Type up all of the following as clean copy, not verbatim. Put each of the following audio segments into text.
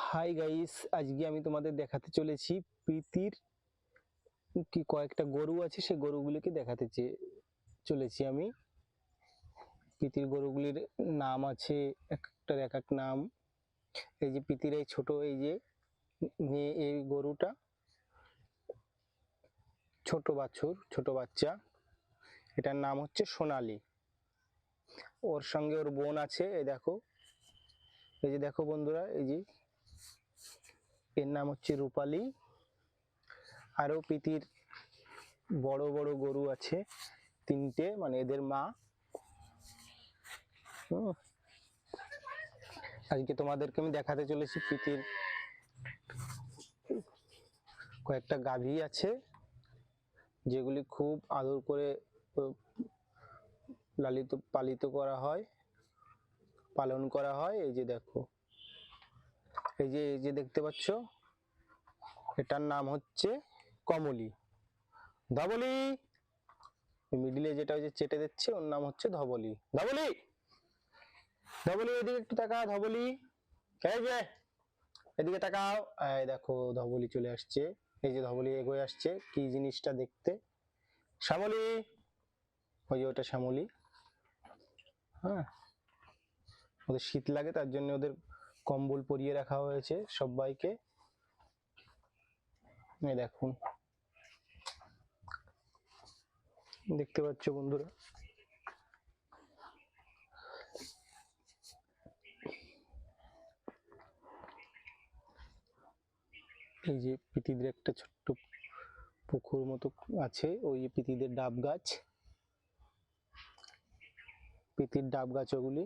Hi guys, আজকে আমি তোমাদের দেখাতে চলেছি প্রীতির কি কয়েকটা গরু আছে, সেই গরুগুলিকে দেখাতে চলেছি আমি। প্রীতির গরুগুলির নাম আছে, একটার এক এক নাম। এই যে প্রীতির এই ছোট, এই যে মেয়ে, এই গরুটা ছোট বাছুর, ছোট বাচ্চা, এটার নাম হচ্ছে সোনালি। ওর সঙ্গে ওর বোন আছে, এই দেখো, এই যে দেখো বন্ধুরা, এই যে এর নাম হচ্ছে রূপালী। আরও প্রীতির বড় বড় গরু আছে তিনটে, মানে এদের মা। আজকে তোমাদেরকে আমি দেখাতে চলেছি প্রীতির কয়েকটা গাভী আছে, যেগুলি খুব আদর করে লালিত পালিত করা হয়, পালন করা হয়। এই যে দেখো, এই যে দেখতে পাচ্ছ, এটার নাম হচ্ছে কমলি, ধবলি। মিডিলে যেটা ওই যে চেটে দিচ্ছে, ওর নাম হচ্ছে ধবলি। ধবলি, ধবলি এদিকে একটু তাকাও। ধবলি, এই যে এদিকে তাকাও। এই দেখো, ধবলি চলে আসছে। এই যে ধবলি এগোয়ে আসছে, কি জিনিসটা দেখতে। শ্যামলি, ওই যে ওটা শ্যামলি। হ্যাঁ, ওদের শীত লাগে, তার জন্য ওদের কম্বল পরিয়ে রাখা হয়েছে সবাইকে। এই দেখুন, দেখতে পাচ্ছ বন্ধুরা। এই যে প্রীতিদের একটা ছোট্ট পুকুর মতো আছে, ওই যে প্রীতিদের ডাব গাছ, প্রীতির ডাব গাছ ওগুলি।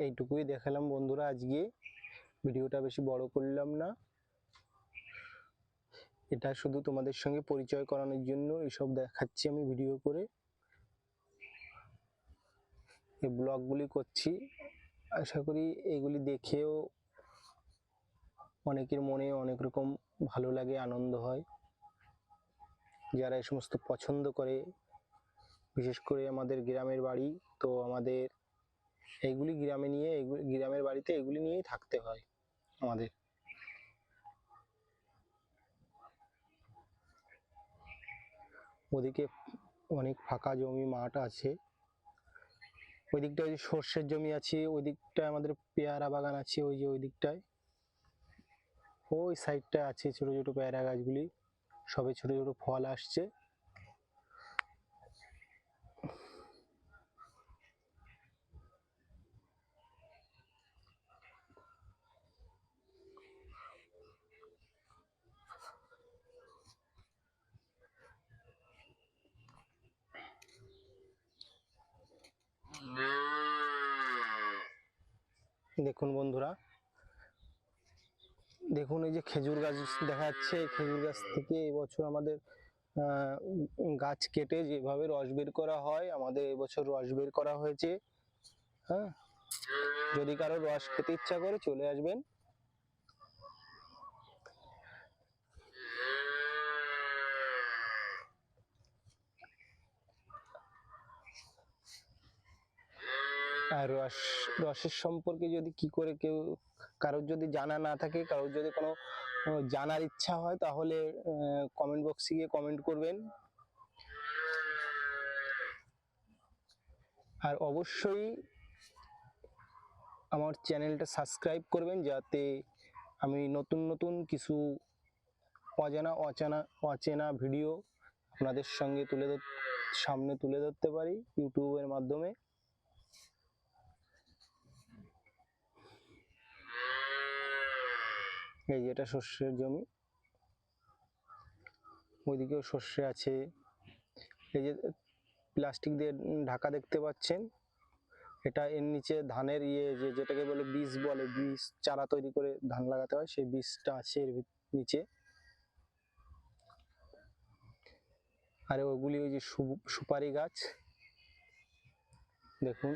এইটুকুই দেখালাম বন্ধুরা, আজকে ভিডিওটা বেশি বড় করলাম না। এটা শুধু তোমাদের সঙ্গে পরিচয় করানোর জন্য এসব দেখাচ্ছি আমি ভিডিও করে, এই ব্লগগুলি করছি। আশা করি এগুলি দেখেও অনেকের মনে অনেক রকম ভালো লাগে, আনন্দ হয়। যারা এই সমস্ত পছন্দ করে, বিশেষ করে আমাদের গ্রামের বাড়ি, তো আমাদের এইগুলি গ্রামে নিয়ে, গ্রামের বাড়িতে এগুলি নিয়েই থাকতে হয় আমাদের। ওদিকে অনেক ফাঁকা জমি, মাঠ আছে। ওই দিকটায় ওই সর্ষের জমি আছে, ওই দিকটায় আমাদের পেয়ারা বাগান আছে, ওই যে ওই দিকটায়, ওই সাইডটায় আছে ছোট ছোট পেয়ারা গাছগুলি, সবে ছোট ছোট ফল আসছে। দেখুন বন্ধুরা, দেখুন এই যে খেজুর গাছ দেখা যাচ্ছে। খেজুর গাছ থেকে এবছর আমাদের গাছ কেটে যেভাবে রস বের করা হয়, আমাদের এবছর রস বের করা হয়েছে। হ্যাঁ, যদি কারো রস খেতে ইচ্ছা করে চলে আসবেন। আর রসের সম্পর্কে যদি কি করে কেউ, কারোর যদি জানা না থাকে, কারোর যদি কোনো জানার ইচ্ছা হয়, তাহলে কমেন্ট বক্সে গিয়ে কমেন্ট করবেন। আর অবশ্যই আমার চ্যানেলটা সাবস্ক্রাইব করবেন, যাতে আমি নতুন নতুন কিছু অচেনা ভিডিও আপনাদের সঙ্গে সামনে তুলে ধরতে পারি ইউটিউবের মাধ্যমে। এই যে এটা সর্ষের জমি, ওইদিকেও সর্ষে আছে। এই যে প্লাস্টিক দিয়ে ঢাকা দেখতে পাচ্ছেন, এটা এর নিচে ধানের যেটাকে বলে বীজ বলে, বীজ চারা তৈরি করে ধান লাগাতে হয়, সেই বীজটা আছে এর নিচে। আর ওগুলি ওই যে সুপারি গাছ, দেখুন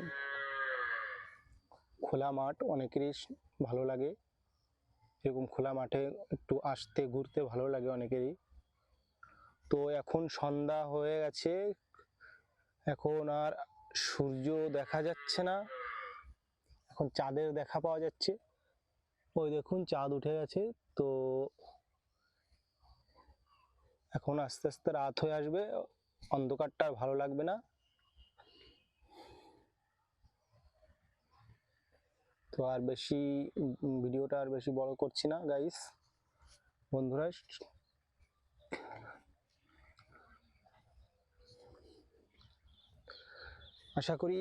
খোলা মাঠ অনেকেরই ভালো লাগে, এরকম খোলা মাঠে একটু আসতে ঘুরতে ভালো লাগে অনেকেরই। তো এখন সন্ধ্যা হয়ে গেছে, এখন আর সূর্য দেখা যাচ্ছে না, এখন চাঁদের দেখা পাওয়া যাচ্ছে। ওই দেখুন চাঁদ উঠে গেছে। তো এখন আস্তে আস্তে রাত হয়ে আসবে, অন্ধকারটা আর ভালো লাগবে না। তো আর বেশি ভিডিওটা আর বেশি বড় করছি না গাইস, বন্ধুরা। আশা করি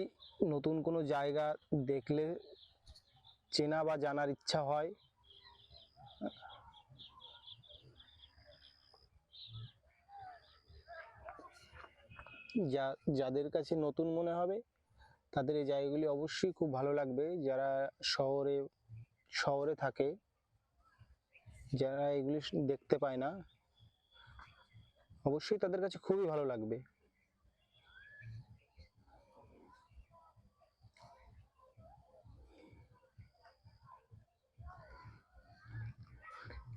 নতুন কোনো জায়গা দেখলে চেনা বা জানার ইচ্ছা হয়। যাদের কাছে নতুন মনে হবে তাদের এই জায়গাগুলি অবশ্যই খুব ভালো লাগবে। যারা শহরে শহরে থাকে, যারা এগুলি দেখতে পায় না, অবশ্যই তাদের কাছে খুবই ভালো লাগবে।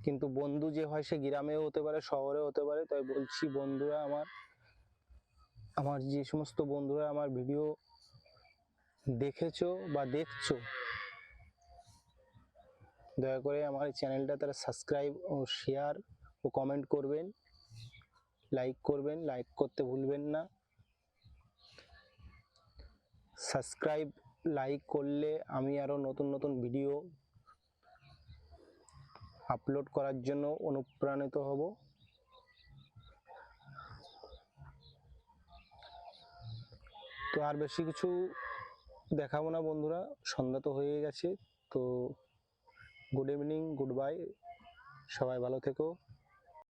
কিন্তু বন্ধু যে হয় সে গ্রামেও হতে পারে, শহরেও হতে পারে। তাই বলছি বন্ধুরা, আমার যে সমস্ত বন্ধুরা আমার ভিডিও দেখেছো বা দেখছো, দয়া করে আমার এই চ্যানেলটা তারা সাবস্ক্রাইব ও শেয়ার ও কমেন্ট করবেন, লাইক করবেন, লাইক করতে ভুলবেন না। সাবস্ক্রাইব লাইক করলে আমি আরো নতুন নতুন ভিডিও আপলোড করার জন্য অনুপ্রাণিত হব। তো আর বেশি কিছু দেখাবো না বন্ধুরা, সন্ধ্যা তো হয়ে গেছে। তো গুড ইভিনিং, গুড বাই, সবাই ভালো থেকো।